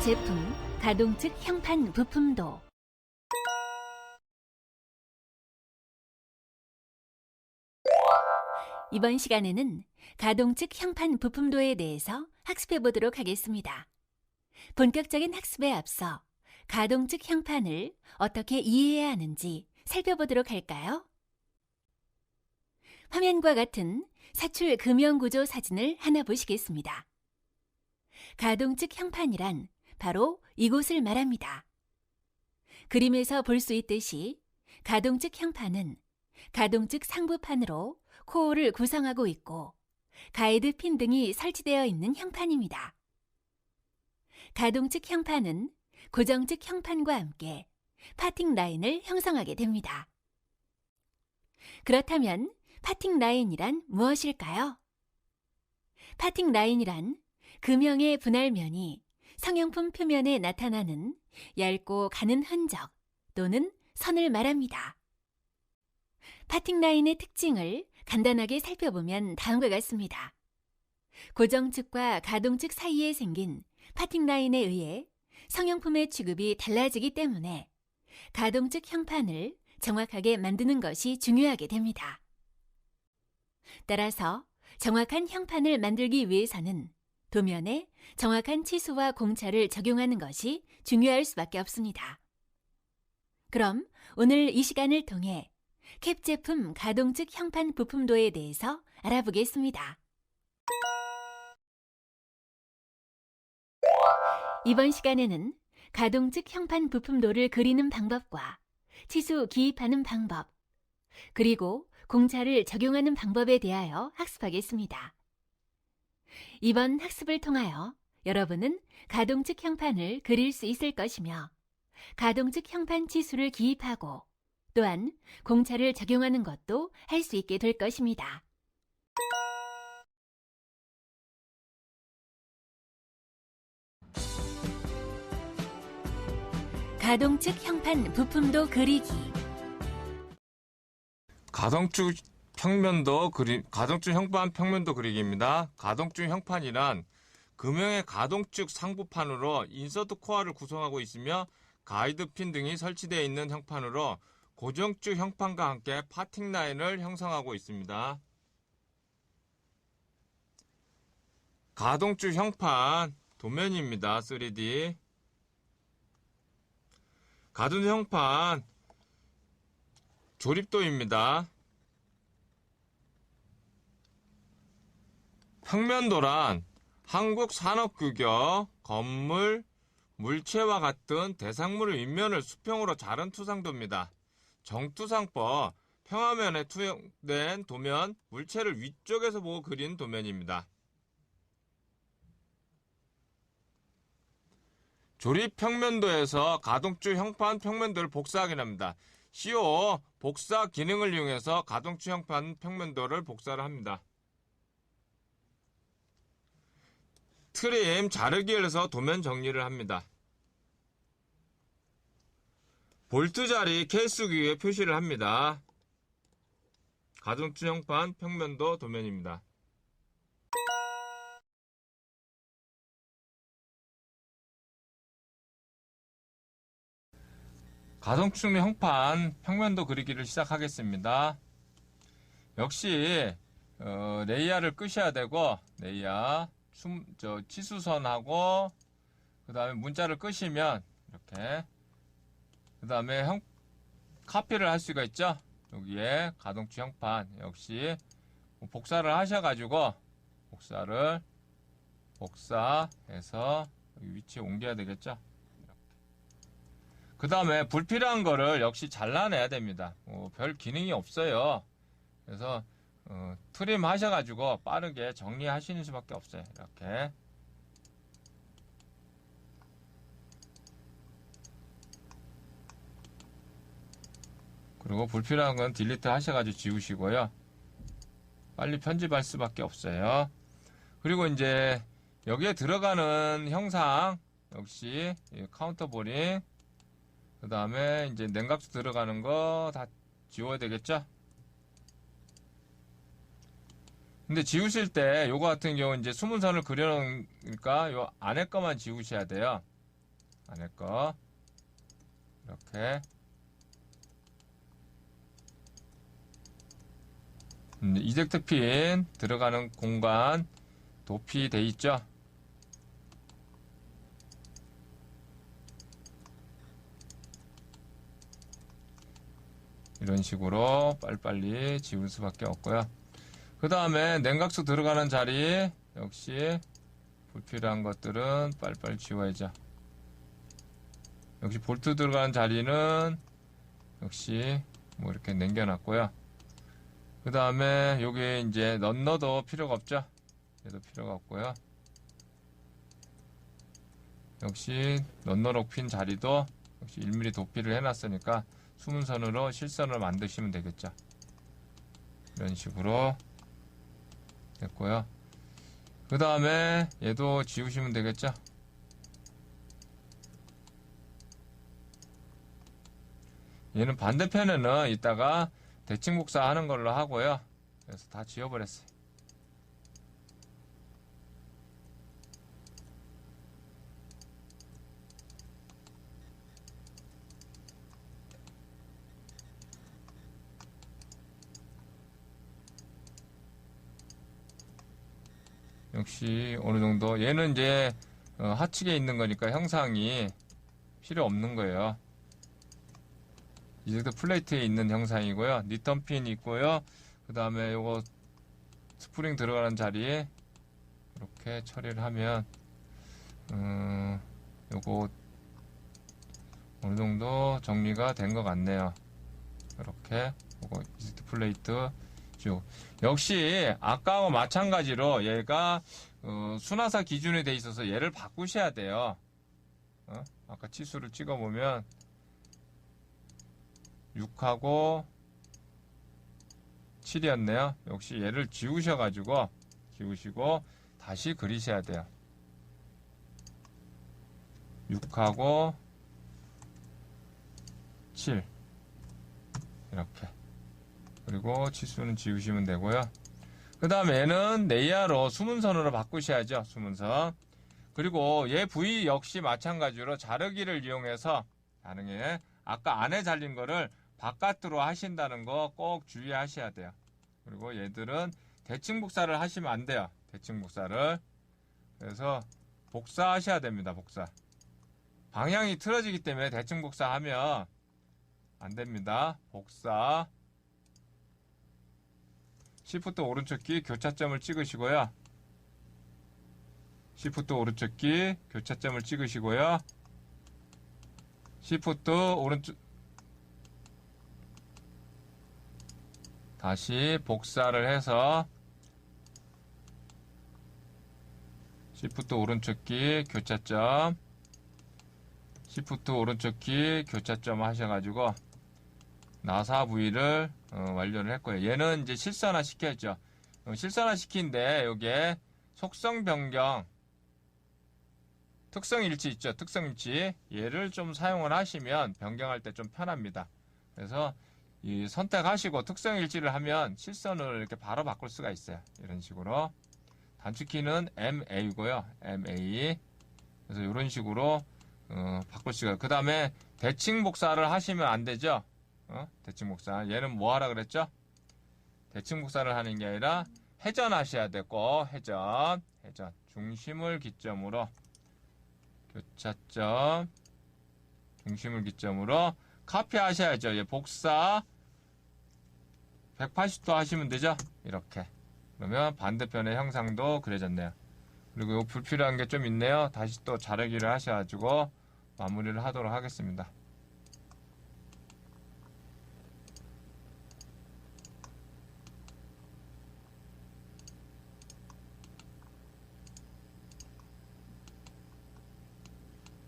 제품, 가동측 형판 부품도. 이번 시간에는 가동측 형판 부품도에 대해서 학습해 보도록 하겠습니다. 본격적인 학습에 앞서 가동측 형판을 어떻게 이해해야 하는지 살펴보도록 할까요? 화면과 같은 사출 금형구조 사진을 하나 보시겠습니다. 가동측 형판이란 바로 이곳을 말합니다. 그림에서 볼 수 있듯이 가동측 형판은 가동측 상부판으로 코어를 구성하고 있고 가이드 핀 등이 설치되어 있는 형판입니다. 가동측 형판은 고정측 형판과 함께 파팅 라인을 형성하게 됩니다. 그렇다면 파팅 라인이란 무엇일까요? 파팅 라인이란 금형의 분할면이 성형품 표면에 나타나는 얇고 가는 흔적 또는 선을 말합니다. 파팅 라인의 특징을 간단하게 살펴보면 다음과 같습니다. 고정측과 가동측 사이에 생긴 파팅 라인에 의해 성형품의 취급이 달라지기 때문에 가동측 형판을 정확하게 만드는 것이 중요하게 됩니다. 따라서 정확한 형판을 만들기 위해서는 도면에 정확한 치수와 공차를 적용하는 것이 중요할 수밖에 없습니다. 그럼 오늘 이 시간을 통해 캡 제품 가동측 형판 부품도에 대해서 알아보겠습니다. 이번 시간에는 가동측 형판 부품도를 그리는 방법과 치수 기입하는 방법, 그리고 공차를 적용하는 방법에 대하여 학습하겠습니다. 이번 학습을 통하여 여러분은 가동측 형판을 그릴 수 있을 것이며 가동측 형판 치수를 기입하고 또한 공차를 적용하는 것도 할 수 있게 될 것입니다. 가동측 형판 부품도 그리기. 가동축 형판 평면도 그리기입니다. 가동축 형판이란 금형의 가동축 상부판으로 인서트 코어를 구성하고 있으며 가이드 핀 등이 설치되어 있는 형판으로 고정축 형판과 함께 파팅 라인을 형성하고 있습니다. 가동축 형판 도면입니다. 3D. 가동 형판 조립도입니다. 평면도란 한국산업규격, 건물, 물체와 같은 대상물의 윗면을 수평으로 자른 투상도입니다. 정투상법, 평화면에 투영된 도면, 물체를 위쪽에서 보고 그린 도면입니다. 조립 평면도에서 가동축 형판 평면도를 복사하게 합니다. CO 복사 기능을 이용해서 가동축 형판 평면도를 복사를 합니다. 트림 자르기를 해서 도면 정리를 합니다. 볼트 자리 케이스 위에 표시를 합니다. 가동축 형판 평면도 도면입니다. 가동축 형판 평면도 그리기를 시작하겠습니다. 역시 레이어를 끄셔야 되고 레이어 치수선하고 그 다음에 문자를 끄시면 이렇게 그 다음에 카피를 할 수가 있죠. 여기에 가동축 형판 역시 복사를 하셔가지고 복사해서 여기 위치에 옮겨야 되겠죠. 그 다음에 불필요한 거를 역시 잘라내야 됩니다. 별 기능이 없어요. 그래서 트림 하셔가지고 빠르게 정리하시는 수밖에 없어요. 이렇게. 그리고 불필요한 건 딜리트 하셔가지고 지우시고요. 빨리 편집할 수밖에 없어요. 그리고 이제 여기에 들어가는 형상 역시 카운터 보링 그 다음에 이제 냉각수 들어가는 거 다 지워야 되겠죠? 근데 지우실 때 요거 같은 경우 이제 수문선을 그려놓으니까 요 안에 거만 지우셔야 돼요. 안에 거 이렇게 이젝트 핀 들어가는 공간 도피 돼 있죠. 이런 식으로 빨리빨리 지울 수밖에 없고요. 그 다음에 냉각수 들어가는 자리 역시 불필요한 것들은 빨리빨리 지워야죠. 역시 볼트 들어가는 자리는 역시 뭐 이렇게 남겨놨고요. 그 다음에 여기 이제 넌너도 필요가 없죠. 얘도 필요가 없고요. 역시 넌너록 핀 자리도 역시 1mm 도피를 해놨으니까 수문선으로 실선을 만드시면 되겠죠. 이런 식으로 됐고요. 그 다음에 얘도 지우시면 되겠죠. 얘는 반대편에는 이따가 대칭 복사하는 걸로 하고요. 그래서 다 지워버렸어요. 역시 어느 정도 얘는 이제 하측에 있는 거니까 형상이 필요 없는 거예요. 이제도 플레이트에 있는 형상이고요. 리턴 핀 있고요. 그 다음에 요거 스프링 들어가는 자리에 이렇게 처리를 하면 요거 어느 정도 정리가 된 것 같네요. 이렇게 요거 이제도 플레이트 쭉. 역시 아까와 마찬가지로 얘가 순하사 기준이 돼 있어서 얘를 바꾸셔야 돼요. 아까 치수를 찍어보면 6하고 7이었네요. 역시 얘를 지우시고 다시 그리셔야 돼요. 6하고 7 이렇게. 그리고 치수는 지우시면 되고요. 그 다음에 얘는 네이아로 수문선으로 바꾸셔야죠. 수문선. 그리고 얘 부위 역시 마찬가지로 자르기를 이용해서 가능해. 아까 안에 잘린 거를 바깥으로 하신다는 거 꼭 주의하셔야 돼요. 그리고 얘들은 대칭 복사를 하시면 안 돼요. 대칭 복사를. 그래서 복사하셔야 됩니다. 복사. 방향이 틀어지기 때문에 대칭 복사하면 안 됩니다. 복사. Shift 오른쪽 키 교차점을 찍으시고요. Shift 오른쪽 키 교차점을 찍으시고요. Shift 오른쪽 다시 복사를 해서 Shift 오른쪽 키 교차점 Shift 오른쪽 키 교차점 하셔가지고 나사 부위를 완료를 했고요. 얘는 이제 실선화 시켰죠. 실선화 시킨데 요게 속성 변경 특성 일치 있죠. 특성 일치 얘를 좀 사용을 하시면 변경할 때 좀 편합니다. 그래서 이 선택하시고 특성 일치를 하면 실선을 이렇게 바로 바꿀 수가 있어요. 이런 식으로 단축키는 MA고요. MA. 그래서 이런 식으로 바꿀 수가. 그 다음에 대칭 복사를 하시면 안 되죠. 대칭 복사. 얘는 뭐 하라 그랬죠? 대칭 복사를 하는 게 아니라 회전하셔야 되고 회전. 중심을 기점으로 교차점 중심을 기점으로 카피 하셔야죠. 얘 복사 180도 하시면 되죠. 이렇게. 그러면 반대편의 형상도 그려졌네요. 그리고 요 불필요한 게 좀 있네요. 다시 또 자르기를 하셔가지고 마무리를 하도록 하겠습니다.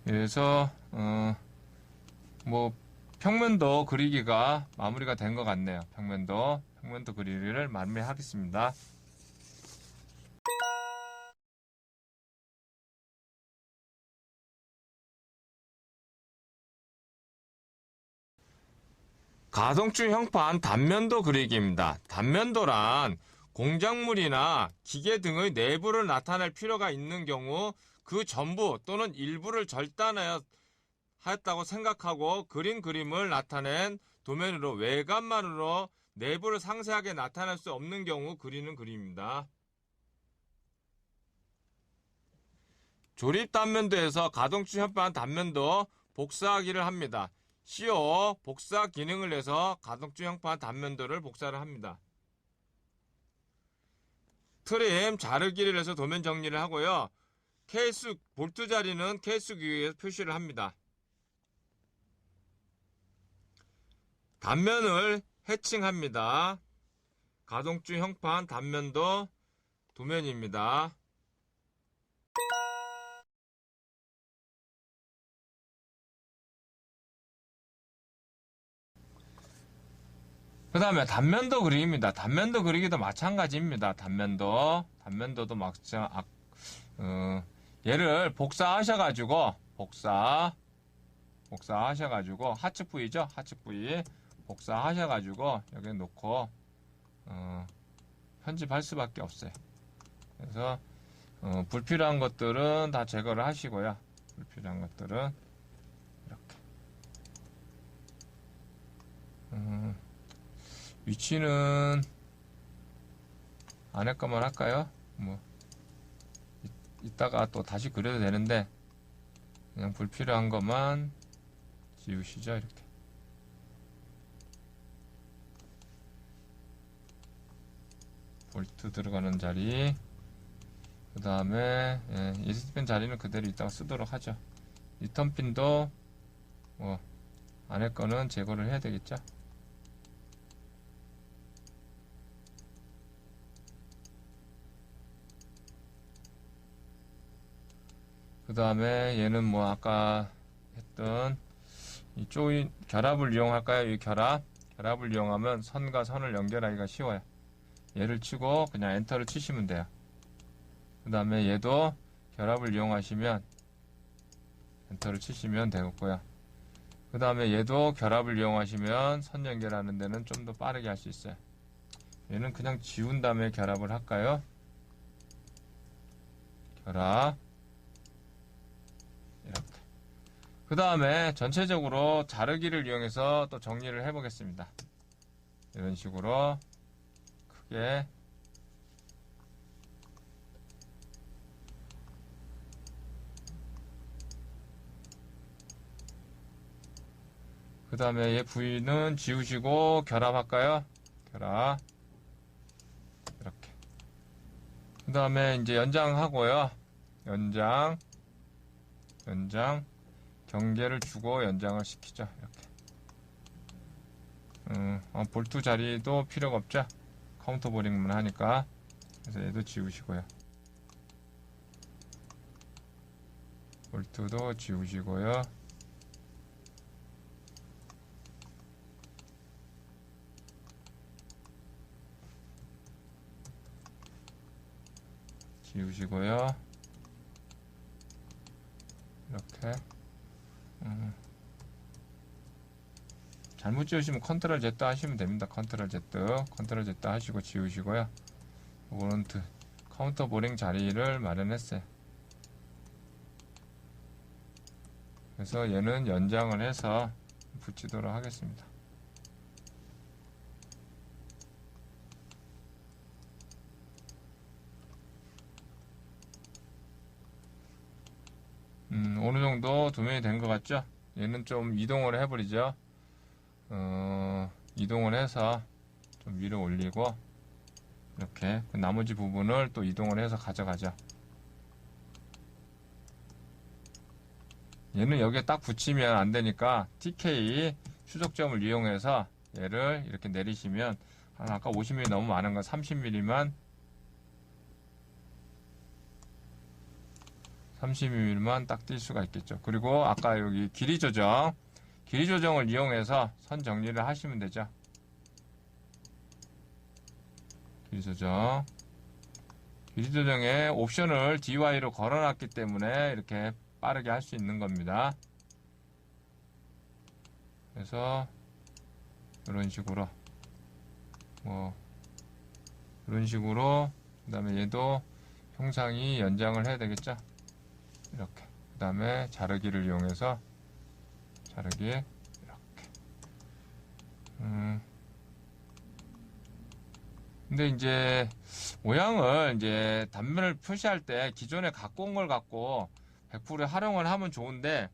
그래서 뭐 평면도 그리기가 마무리가 된 것 같네요. 평면도 그리기를 마무리하겠습니다. 가동중 형판 단면도 그리기입니다. 단면도란 공작물이나 기계 등의 내부를 나타낼 필요가 있는 경우 그 전부 또는 일부를 절단하여 하였다고 생각하고 그린 그림을 나타낸 도면으로 외관만으로 내부를 상세하게 나타낼 수 없는 경우 그리는 그림입니다. 조립 단면도에서 가동중 협반 단면도 복사하기를 합니다. CO 복사 기능을 내서 가동중 협반 단면도를 복사를 합니다. 트림 자르기를 해서 도면 정리를 하고요. 케이스 볼트 자리는 케이스 규격에서 표시를 합니다. 단면을 해칭합니다. 가동중 형판 단면도 도면입니다. 그 다음에 단면도 그리기입니다. 단면도 그리기도 마찬가지입니다. 단면도도 얘를 복사하셔가지고 복사하셔가지고 하측 부위죠. 하측 부위 복사하셔가지고 여기 놓고 편집할 수밖에 없어요. 그래서 불필요한 것들은 다 제거를 하시고요. 불필요한 것들은 이렇게 위치는 안에 것만 할까요? 뭐 이따가 또 다시 그려도 되는데 그냥 불필요한 것만 지우시죠. 이렇게 볼트 들어가는 자리, 그 다음에 ESPN 자리는 그대로 이따가 쓰도록 하죠. 리턴핀도 뭐 안에 거는 제거를 해야 되겠죠. 그 다음에 얘는 뭐 아까 했던 이 조인 결합을 이용할까요? 이 결합을 이용하면 선과 선을 연결하기가 쉬워요. 얘를 치고 그냥 엔터를 치시면 돼요. 그 다음에 얘도 결합을 이용하시면 엔터를 치시면 되겠고요. 그 다음에 얘도 결합을 이용하시면 선 연결하는 데는 좀 더 빠르게 할 수 있어요. 얘는 그냥 지운 다음에 결합을 할까요? 결합 이렇게. 그 다음에 전체적으로 자르기를 이용해서 또 정리를 해 보겠습니다. 이런 식으로 크게 그 다음에 얘 부위는 지우시고 결합할까요? 결합 이렇게. 그 다음에 이제 연장하고요. 연장 경계를 주고 연장을 시키죠. 이렇게. 볼트 자리도 필요가 없죠. 카운터 보링만 하니까. 그래서 얘도 지우시고요. 볼트도 지우시고요. 지우시고요. 이렇게. 잘못 지우시면 컨트롤 Z 하시면 됩니다. 컨트롤 Z 하시고 지우시고요. 이거는 카운터 보링 자리를 마련했어요. 그래서 얘는 연장을 해서 붙이도록 하겠습니다. 어느 정도 도면이 된 것 같죠? 얘는 좀 이동을 해버리죠. 이동을 해서 좀 위로 올리고 이렇게 그 나머지 부분을 또 이동을 해서 가져가죠. 얘는 여기에 딱 붙이면 안 되니까 TK 추적점을 이용해서 얘를 이렇게 내리시면 아까 50mm 너무 많은 건 30mm만 딱 뛸 수가 있겠죠. 그리고 아까 여기 길이 조정을 이용해서 선 정리를 하시면 되죠. 길이 조정에 옵션을 DY로 걸어놨기 때문에 이렇게 빠르게 할 수 있는 겁니다. 그래서 이런 식으로 그 다음에 얘도 형상이 연장을 해야 되겠죠. 이렇게. 그 다음에 자르기를 이용해서 자르기 이렇게. 근데 이제 모양을 이제 단면을 표시할 때 기존에 갖고 온 걸 갖고 100% 활용을 하면 좋은데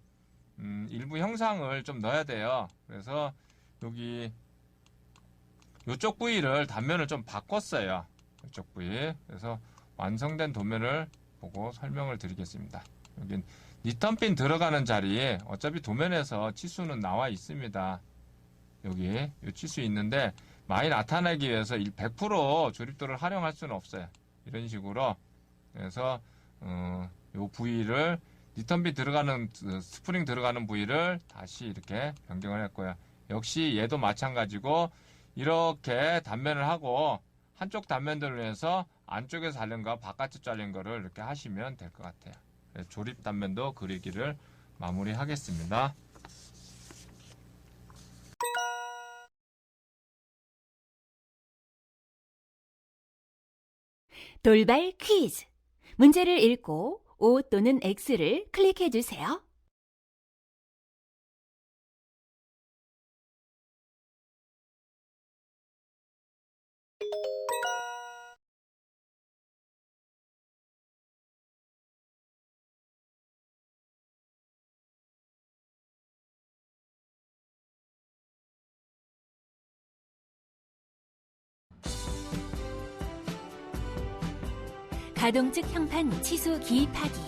일부 형상을 좀 넣어야 돼요. 그래서 여기 이쪽 부위를 단면을 좀 바꿨어요. 이쪽 부위. 그래서 완성된 도면을 보고 설명을 드리겠습니다. 여기 리턴핀 들어가는 자리에 어차피 도면에서 치수는 나와 있습니다. 여기 이 치수 있는데 많이 나타내기 위해서 100% 조립도를 활용할 수는 없어요. 이런 식으로. 그래서 이 부위를 리턴핀 들어가는 스프링 들어가는 부위를 다시 이렇게 변경을 했고요. 역시 얘도 마찬가지고 이렇게 단면을 하고 한쪽 단면들을 해서 안쪽에서 잘린 거 바깥쪽 잘린 거를 이렇게 하시면 될 것 같아요. 조립 단면도 그리기를 마무리하겠습니다. 돌발 퀴즈. 문제를 읽고 O 또는 X를 클릭해 주세요. 가동측 형판 치수 기입하기.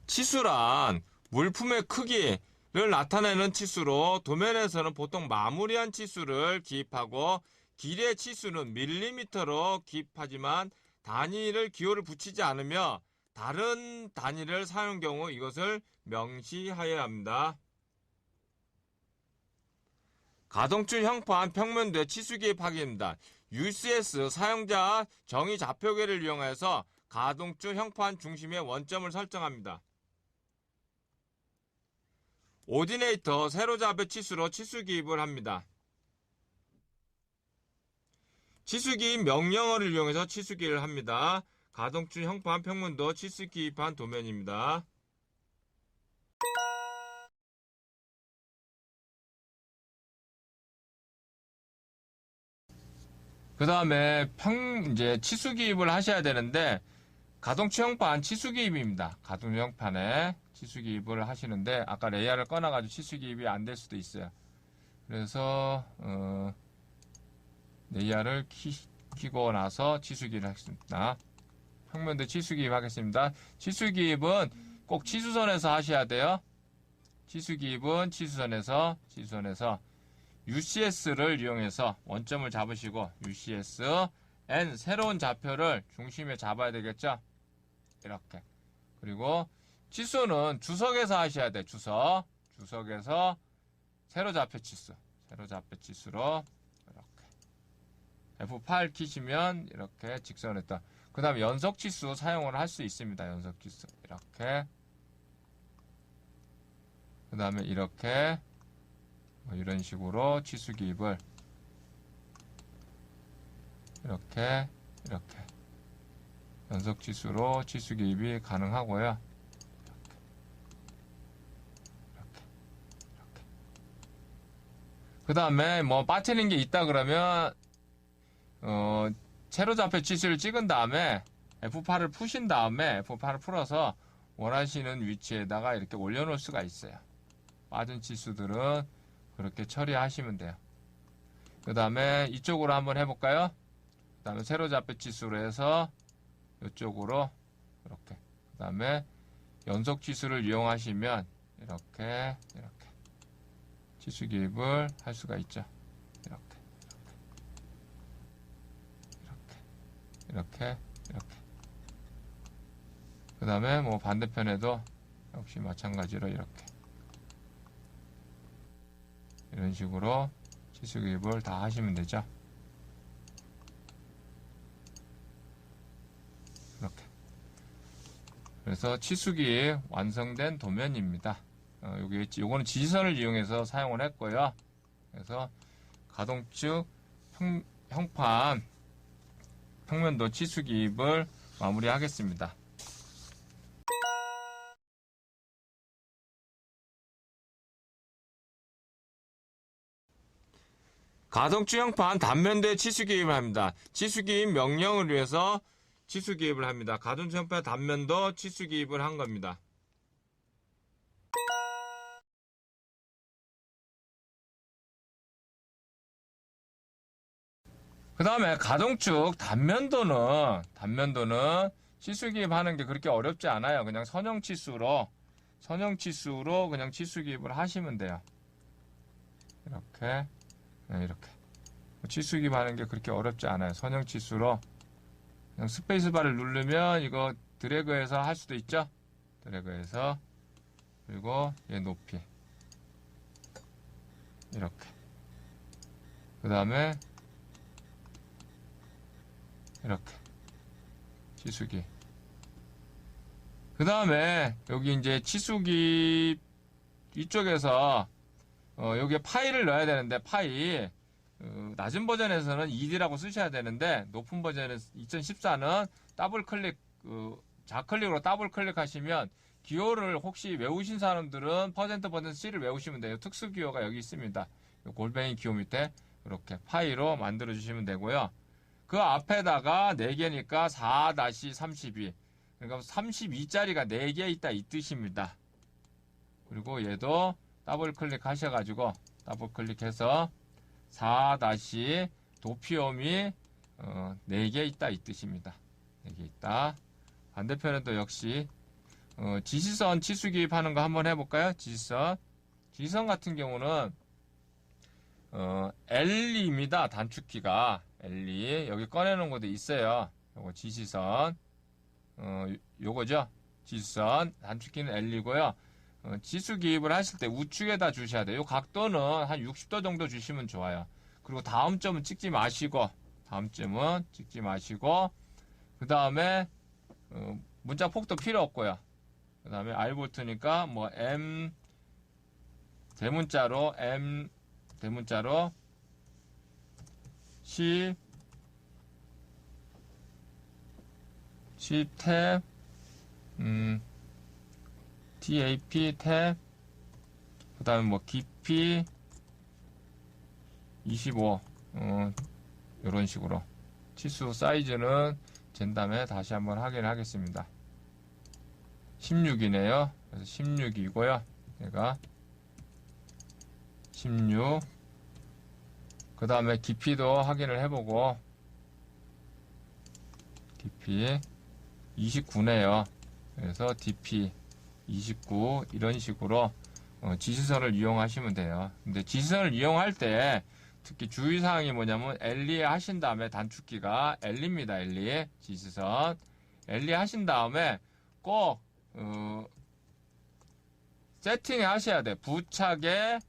치수란 물품의 크기를 나타내는 치수로 도면에서는 보통 마무리한 치수를 기입하고 길이의 치수는 밀리미터로 기입하지만 단위를 기호를 붙이지 않으며 다른 단위를 사용 경우 이것을 명시하여야 합니다. 가동줄 형판 평면도의 치수 기입하기입니다. UCS 사용자 정의 좌표계를 이용해서 가동줄 형판 중심의 원점을 설정합니다. 오디네이터 세로좌표 치수로 치수 기입을 합니다. 치수 기입 명령어를 이용해서 치수 기입을 합니다. 가동줄 형판 평면도 치수 기입한 도면입니다. 그 다음에 이제 치수 기입을 하셔야 되는데, 가동줄 형판 치수 기입입니다. 가동줄 형판에 치수 기입을 하시는데, 아까 레이아를 꺼놔가지고 치수 기입이 안 될 수도 있어요. 그래서, 레이아를 키고 나서 치수 기입을 하겠습니다. 평면도 치수 기입 하겠습니다. 치수 기입은 꼭 치수선에서 하셔야 돼요. 치수 기입은 치수선에서 UCS를 이용해서 원점을 잡으시고 UCS N 새로운 좌표를 중심에 잡아야 되겠죠. 이렇게. 그리고 치수는 주석에서 하셔야 돼. 주석에서 세로좌표 치수로 이렇게 F8 키시면 이렇게 직선했다. 그 다음에 연속 치수 사용을 할 수 있습니다. 연속 치수 이렇게. 그 다음에 이렇게 이런 식으로 치수 기입을 이렇게 연속 치수로 치수 기입이 가능하고요. 이렇게. 그 다음에 뭐 빠뜨린 게 있다 그러면 세로좌표 치수를 찍은 다음에 F8을 푸신 다음에 F8을 풀어서 원하시는 위치에다가 이렇게 올려놓을 수가 있어요. 빠진 치수들은 그렇게 처리하시면 돼요. 그 다음에 이쪽으로 한번 해볼까요? 그 다음에 세로좌표 치수로 해서 이쪽으로 이렇게. 그 다음에 연속 치수를 이용하시면 이렇게 치수 기입을 할 수가 있죠. 이렇게. 그 다음에 뭐 반대편에도 역시 마찬가지로 이런 식으로 치수 기입을 다 하시면 되죠. 이렇게. 그래서 치수 기입 완성된 도면입니다. 요거는 지지선을 이용해서 사용을 했고요. 그래서 가동축 형판 평면도 치수 기입을 마무리하겠습니다. 가동축 형판 단면도에 치수 기입을 합니다. 치수 기입 명령을 위해서 치수 기입을 합니다. 가동축 형판 단면도 치수 기입을 한 겁니다. 그 다음에 가동축 단면도는 치수 기입하는 게 그렇게 어렵지 않아요. 그냥 선형 치수로 그냥 치수 기입을 하시면 돼요. 이렇게, 네, 이렇게. 치수 기입하는 게 그렇게 어렵지 않아요. 선형 치수로 그냥 스페이스바를 누르면 이거 드래그해서 할 수도 있죠. 드래그해서, 그리고 얘 높이 이렇게. 그 다음에 이렇게 치수기. 그 다음에 여기 이제 치수기 이쪽에서 여기에 파일을 넣어야 되는데, 파일 낮은 버전에서는 ED라고 쓰셔야 되는데, 높은 버전에서 2014는 더블 클릭, 좌클릭으로 더블 클릭하시면 기호를 혹시 외우신 사람들은 퍼센트 C를 외우시면 돼요. 특수 기호가 여기 있습니다. 골뱅이 기호 밑에 이렇게 파일로 만들어 주시면 되고요. 그 앞에다가 4개니까 4-32. 그러니까 32짜리가 4개 있다 이 뜻입니다. 그리고 얘도 더블 클릭하셔가지고 더블 클릭해서 4- 도피옴이 4개 있다 이 뜻입니다. 4개 있다. 반대편에도 역시 지시선 치수 기입하는 거 한번 해볼까요? 지시선 같은 경우는 L입니다. 단축키가 L2. 여기 꺼내놓은 것도 있어요. 요거 지시선. 요거죠. 지시선. 단축키는 L이고요. 지수 기입을 하실 때 우측에다 주셔야 돼요. 요 각도는 한 60도 정도 주시면 좋아요. 그리고 다음 점은 찍지 마시고, 그 다음에 문자 폭도 필요 없고요. 그 다음에 R볼트니까 뭐 M 대문자로 10 탭 TAP 탭, 그 다음에 뭐 깊이 25 이런 식으로 치수 사이즈는 잰 다음에 다시 한번 확인을 하겠습니다. 16이네요. 그래서 16이고요. 얘가 16. 그 다음에 깊이도 확인을 해보고, 깊이 29네요. 그래서 DP 29 이런 식으로 지시선을 이용하시면 돼요. 근데 지시선을 이용할 때 특히 주의사항이 뭐냐면 L2 하신 다음에 단축키가 L입니다. L2 지시선 L2 하신 다음에 꼭 세팅 하셔야 돼. 부착에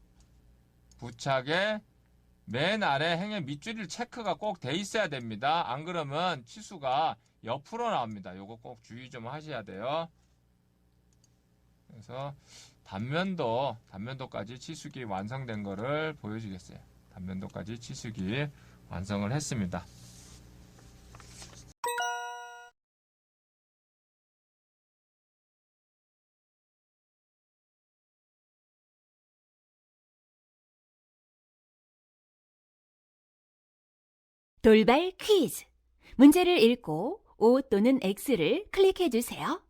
맨 아래 행의 밑줄일 체크가 꼭 돼 있어야 됩니다. 안 그러면 치수가 옆으로 나옵니다. 요거 꼭 주의 좀 하셔야 돼요. 그래서 단면도까지 치수기 완성된 거를 보여주겠어요. 단면도까지 치수기 완성을 했습니다. 돌발 퀴즈. 문제를 읽고 O 또는 X를 클릭해 주세요.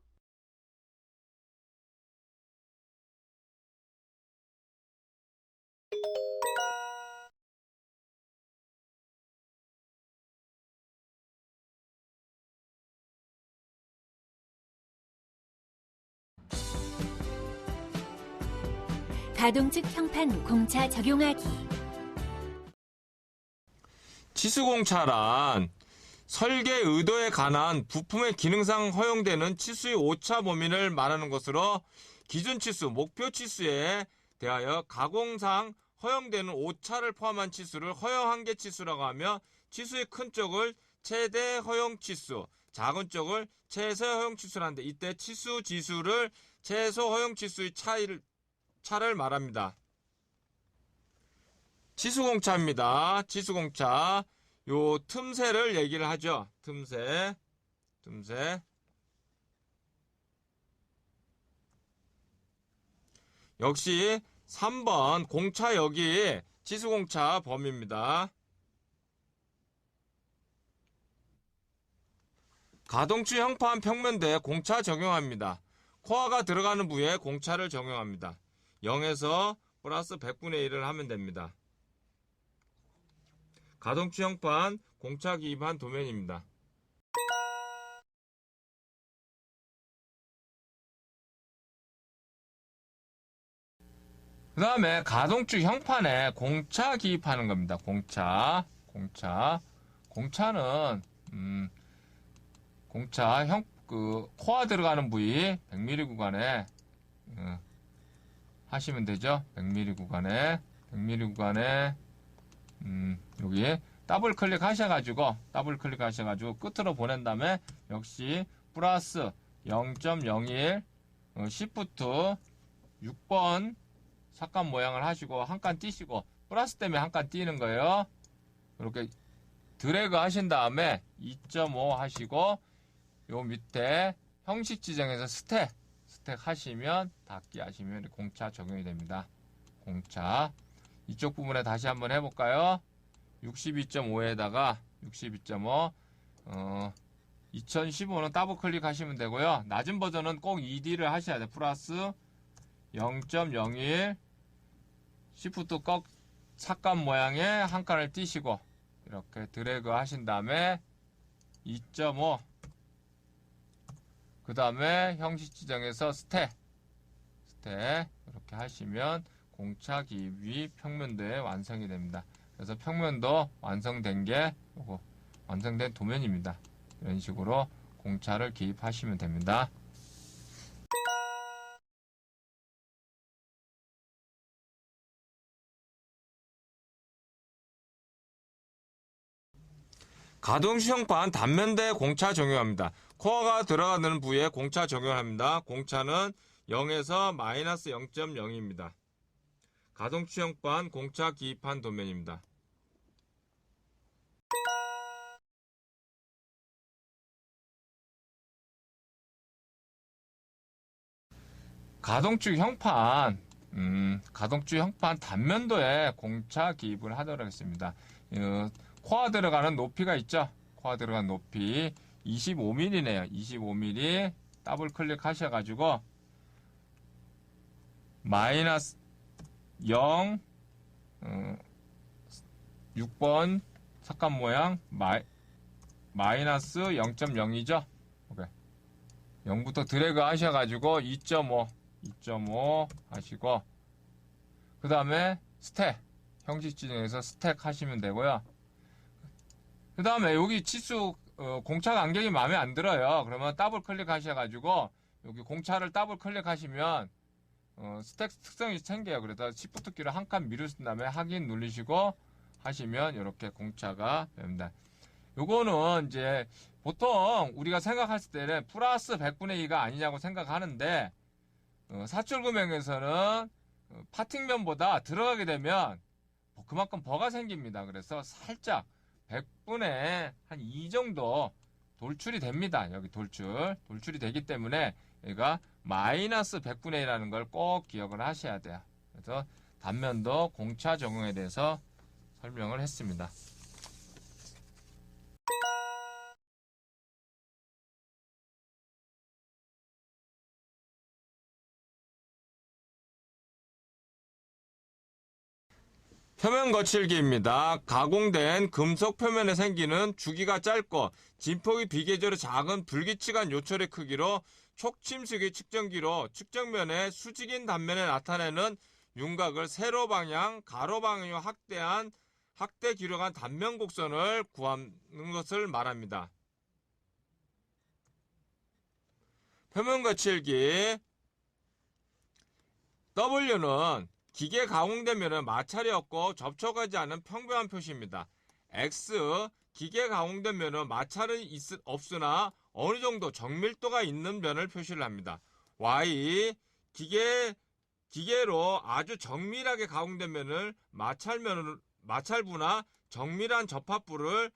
가동측 형판 공차 적용하기. 치수공차란 설계 의도에 관한 부품의 기능상 허용되는 치수의 오차 범위를 말하는 것으로, 기준 치수, 목표 치수에 대하여 가공상 허용되는 오차를 포함한 치수를 허용 한계 치수라고 하며, 치수의 큰 쪽을 최대 허용 치수, 작은 쪽을 최소 허용 치수라는데, 이때 치수 지수를 최소 허용 치수의 차를 말합니다. 치수공차입니다. 치수공차. 요 틈새를 얘기를 하죠. 틈새. 역시 3번 공차 여기 치수공차 범위입니다. 가동치 형판 평면대에 공차 적용합니다. 코어가 들어가는 부위에 공차를 적용합니다. 0에서 플러스 100분의 1을 하면 됩니다. 가동치 형판 공차 기입한 도면입니다. 그 다음에 가동축 형판에 공차 기입하는 겁니다. 공차는 공차 코어 들어가는 부위 100mm 구간에 하시면 되죠. 100mm 구간에 여기 더블 클릭하셔가지고 끝으로 보낸 다음에 역시 플러스 0.01 시프트 6번 삭감 모양을 하시고 한 칸 띄시고 플러스 때문에 한 칸 띄는 거예요. 이렇게 드래그 하신 다음에 2.5 하시고 요 밑에 형식 지정에서 스택 하시면 닫기 하시면 공차 적용이 됩니다. 공차 이쪽 부분에 다시 한번 해볼까요? 62.5에다가 62.5 2015는 더블 클릭하시면 되고요. 낮은 버전은 꼭 ED를 하셔야 돼요. 플러스 0.01 시프트 꺾 삭감 모양의 한 칸을 띄시고 이렇게 드래그 하신 다음에 2.5 그 다음에 형식 지정에서 스택 이렇게 하시면 공차 기입이 평면도에 완성이 됩니다. 그래서 평면도 완성된 게 요거 완성된 도면입니다. 이런 식으로 공차를 기입하시면 됩니다. 가동식 형판 단면대에 공차 적용합니다. 코어가 들어가는 부위에 공차 적용합니다. 공차는 0에서 마이너스 0.0입니다. 가동식 형판 공차 기입한 도면입니다. 가동축 형판 단면도에 공차 기입을 하도록 하겠습니다. 코어 들어가는 높이가 있죠. 코어 들어가는 높이 25mm네요. 25mm 더블 클릭 하셔가지고 마이너스 0 6번 삭감 모양 마이너스 0.0이죠. 0부터 드래그 하셔가지고 2.5 하시고 그 다음에 스택 형식 지정해서 스택 하시면 되고요. 그 다음에 여기 치수 공차 간격이 마음에 안 들어요. 그러면 더블 클릭 하셔가지고 여기 공차를 더블 클릭하시면 스택 특성이 생겨요. 그래서 시프트 키로 한 칸 미루신 다음에 확인 누르시고 하시면 이렇게 공차가 됩니다. 요거는 이제 보통 우리가 생각했을 때는 플러스 100분의 2가 아니냐고 생각하는데 사출금형에서는 파팅면보다 들어가게 되면 그만큼 버가 생깁니다. 그래서 살짝 100분의 한 2 정도 돌출이 됩니다. 여기 돌출이 되기 때문에 얘가 마이너스 100분의 1이라는 걸 꼭 기억을 하셔야 돼요. 그래서 단면도 공차 적용에 대해서 설명을 했습니다. 표면 거칠기입니다. 가공된 금속 표면에 생기는 주기가 짧고 진폭이 비계절의 작은 불규칙한 요철의 크기로 촉침수기 측정기로 측정면의 수직인 단면에 나타내는 윤곽을 세로 방향, 가로 방향으로 확대 기록한 단면 곡선을 구하는 것을 말합니다. 표면 거칠기 W는 기계 가공된 면은 마찰이 없고 접촉하지 않은 평평한 표시입니다. X, 기계 가공된 면은 마찰은 없으나 어느 정도 정밀도가 있는 면을 표시를 합니다. Y, 기계로 아주 정밀하게 가공된 면을 마찰부나 정밀한 접합부를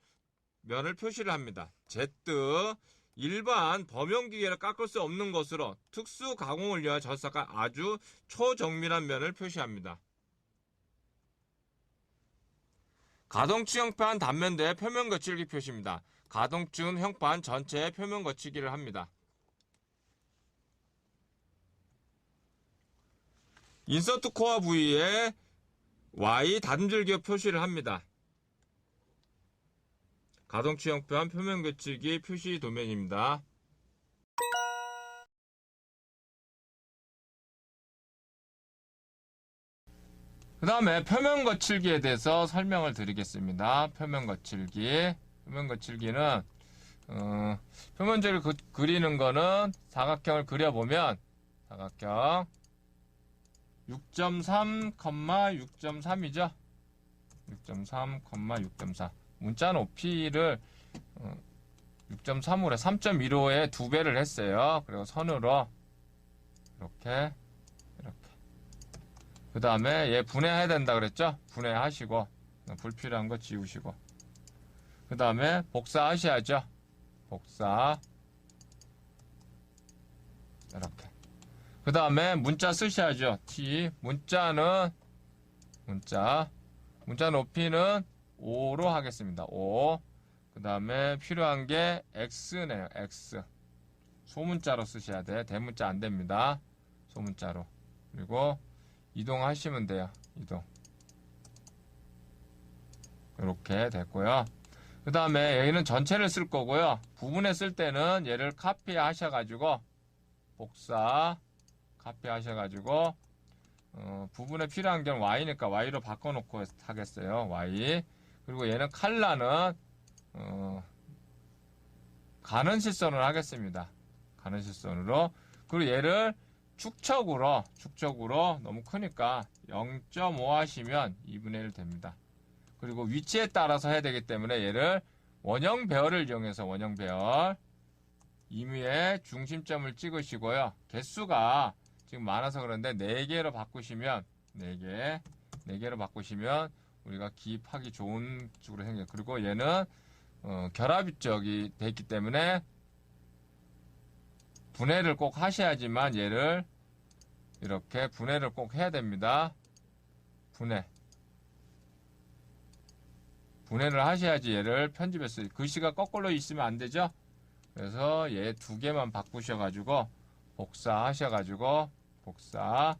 면을 표시를 합니다. Z, 일반 범용기계를 깎을 수 없는 것으로 특수 가공을 위하여 절삭한 아주 초정밀한 면을 표시합니다. 가동축 형판 단면대 표면 거칠기 표시입니다. 가동축 형판 전체의 표면 거치기를 합니다. 인서트 코어 부위에 Y 다듬질기업 표시를 합니다. 가동축 형판 표면 거치기 표시 도면입니다. 그 다음에 표면 거칠기에 대해서 설명을 드리겠습니다. 표면 거칠기. 표면 거칠기는 표면적으로 그리는 거는 사각형을 그려보면 사각형 6.3, 6.3이죠. 6.3, 6.4. 문자 높이를 6.3으로 3.15에 2배를 했어요. 그리고 선으로 이렇게 그 다음에 얘 분해해야 된다 그랬죠? 분해하시고 불필요한 거 지우시고 그 다음에 복사하셔야죠. 복사 이렇게 그 다음에 문자 쓰셔야죠. T 문자 높이는 5로 하겠습니다. 5 그 다음에 필요한 게 X네요. X 소문자로 쓰셔야 돼. 대문자 안 됩니다. 소문자로. 그리고 이동하시면 돼요. 이동. 이렇게 됐고요. 그 다음에 여기는 전체를 쓸 거고요. 부분에 쓸 때는 얘를 카피 하셔가지고 복사 카피 하셔가지고 부분에 필요한 게 Y니까 Y로 바꿔놓고 하겠어요. Y. 그리고 얘는 칼라는 가는 실선으로 하겠습니다. 가는 실선으로. 그리고 얘를 축척으로 너무 크니까 0.5 하시면 2분의 1 됩니다. 그리고 위치에 따라서 해야 되기 때문에 얘를 원형 배열을 이용해서 원형 배열 임의의 중심점을 찍으시고요. 개수가 지금 많아서 그런데 4개로 바꾸시면 4개로 바꾸시면 우리가 기입하기 좋은 쪽으로 생겨요. 그리고 얘는 결합이 쪽이 돼 있기 때문에 분해를 꼭 하셔야지만 얘를 이렇게 분해를 꼭 해야 됩니다. 분해를 하셔야지 얘를 편집했어요. 글씨가 거꾸로 있으면 안 되죠. 그래서 얘 2개만 바꾸셔가지고 복사하셔가지고 복사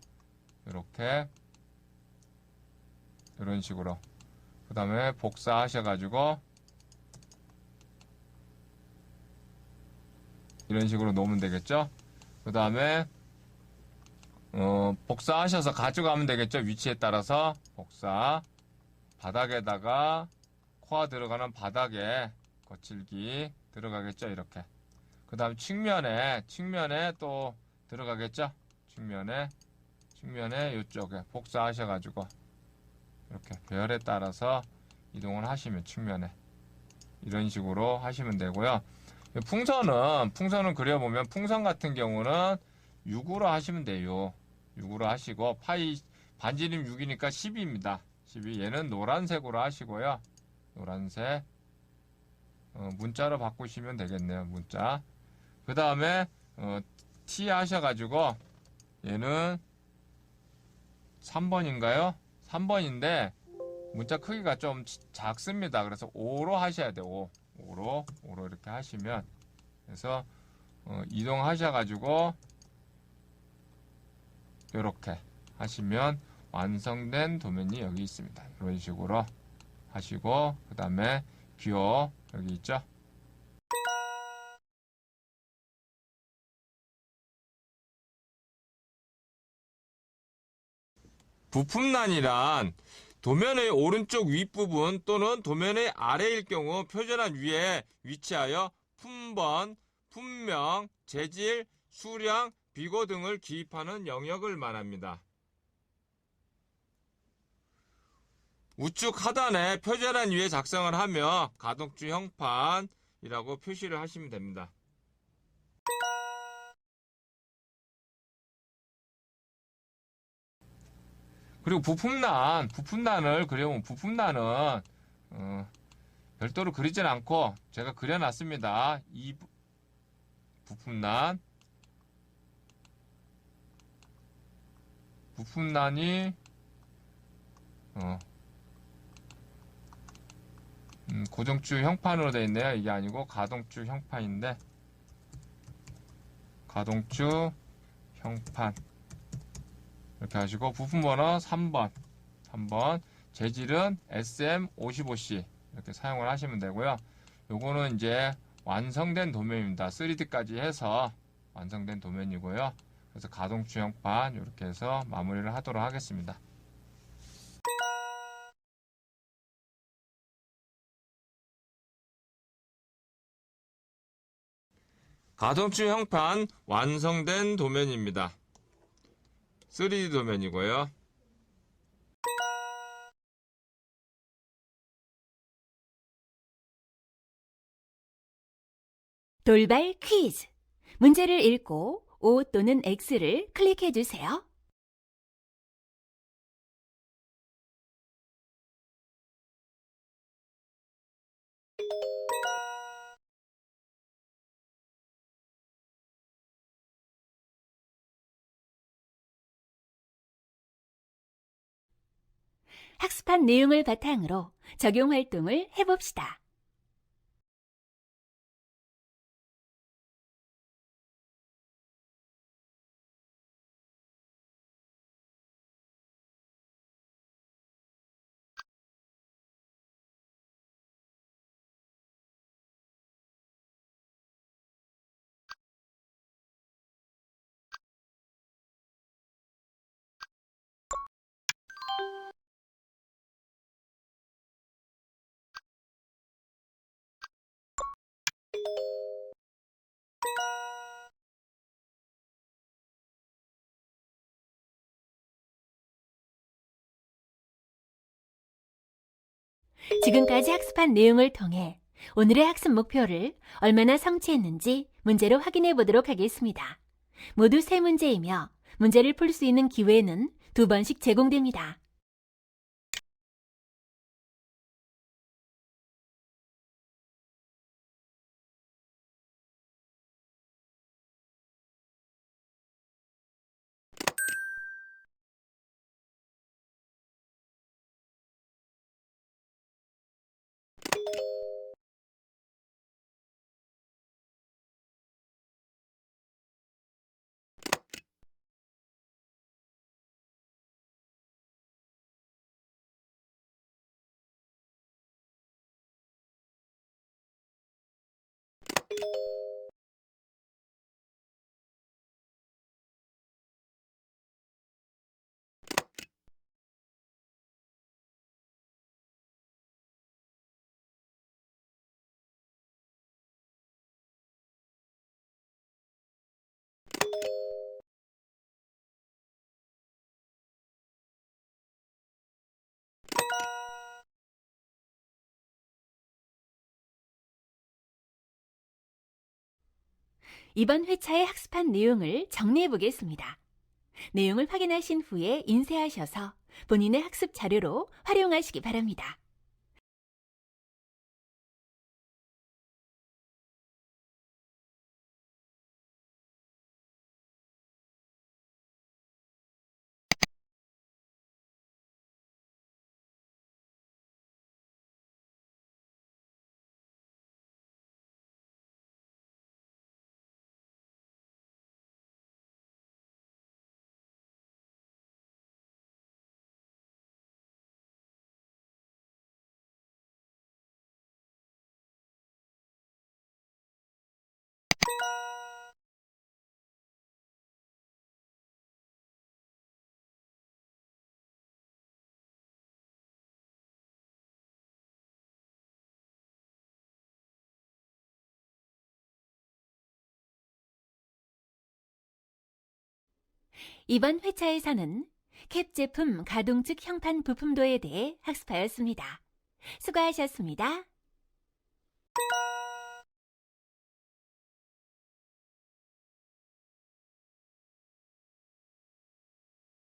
이렇게 이런 식으로 그 다음에 복사하셔가지고 이런 식으로 놓으면 되겠죠. 그 다음에 복사하셔서 가져가면 되겠죠. 위치에 따라서 복사 바닥에다가 코가 들어가는 바닥에 거칠기 들어가겠죠. 이렇게 그 다음 측면에 또 들어가겠죠. 측면에 이쪽에 복사하셔가지고 이렇게 배열에 따라서 이동을 하시면 측면에 이런 식으로 하시면 되고요. 풍선은 그려보면 풍선 같은 경우는 6으로 하시면 돼요. 6으로 하시고 파이 반지름 6이니까 10입니다. 12 얘는 노란색으로 하시고요. 노란색 문자로 바꾸시면 되겠네요. 문자. 그 다음에 T 하셔가지고 얘는 3번인가요? 3번인데 문자 크기가 좀 작습니다. 그래서 5로 하셔야 돼요. 5로 이렇게 하시면 그래서 이동하셔가지고 이렇게 하시면 완성된 도면이 여기 있습니다. 이런 식으로 하시고 그 다음에 기호 여기 있죠. 부품란이란 도면의 오른쪽 윗부분 또는 도면의 아래일 경우 표준안 위에 위치하여 품번, 품명, 재질, 수량, 비고 등을 기입하는 영역을 말합니다. 우측 하단에 표준안 위에 작성을 하며 가동축 형판이라고 표시를 하시면 됩니다. 그리고 부품란을 그려보면 부품란은 별도로 그리진 않고 제가 그려놨습니다. 이 부품란이 고정축 형판으로 되어 있네요. 이게 아니고 가동축 형판인데, 가동축 형판 이렇게 하시고 부품번호 3번 재질은 SM55C 이렇게 사용을 하시면 되고요. 요거는 이제 완성된 도면입니다. 3D까지 해서 완성된 도면이고요. 그래서 가동축 형판 이렇게 해서 마무리를 하도록 하겠습니다. 가동축 형판 완성된 도면입니다. 3D 도면이고요. 돌발 퀴즈. 문제를 읽고 O 또는 X를 클릭해 주세요. 학습한 내용을 바탕으로 적용 활동을 해봅시다. 지금까지 학습한 내용을 통해 오늘의 학습 목표를 얼마나 성취했는지 문제로 확인해 보도록 하겠습니다. 모두 3문제이며 문제를 풀 수 있는 기회는 2번씩 제공됩니다. 이번 회차에 학습한 내용을 정리해 보겠습니다. 내용을 확인하신 후에 인쇄하셔서 본인의 학습 자료로 활용하시기 바랍니다. 이번 회차에서는 캡 제품 가동측 형판 부품도에 대해 학습하였습니다. 수고하셨습니다.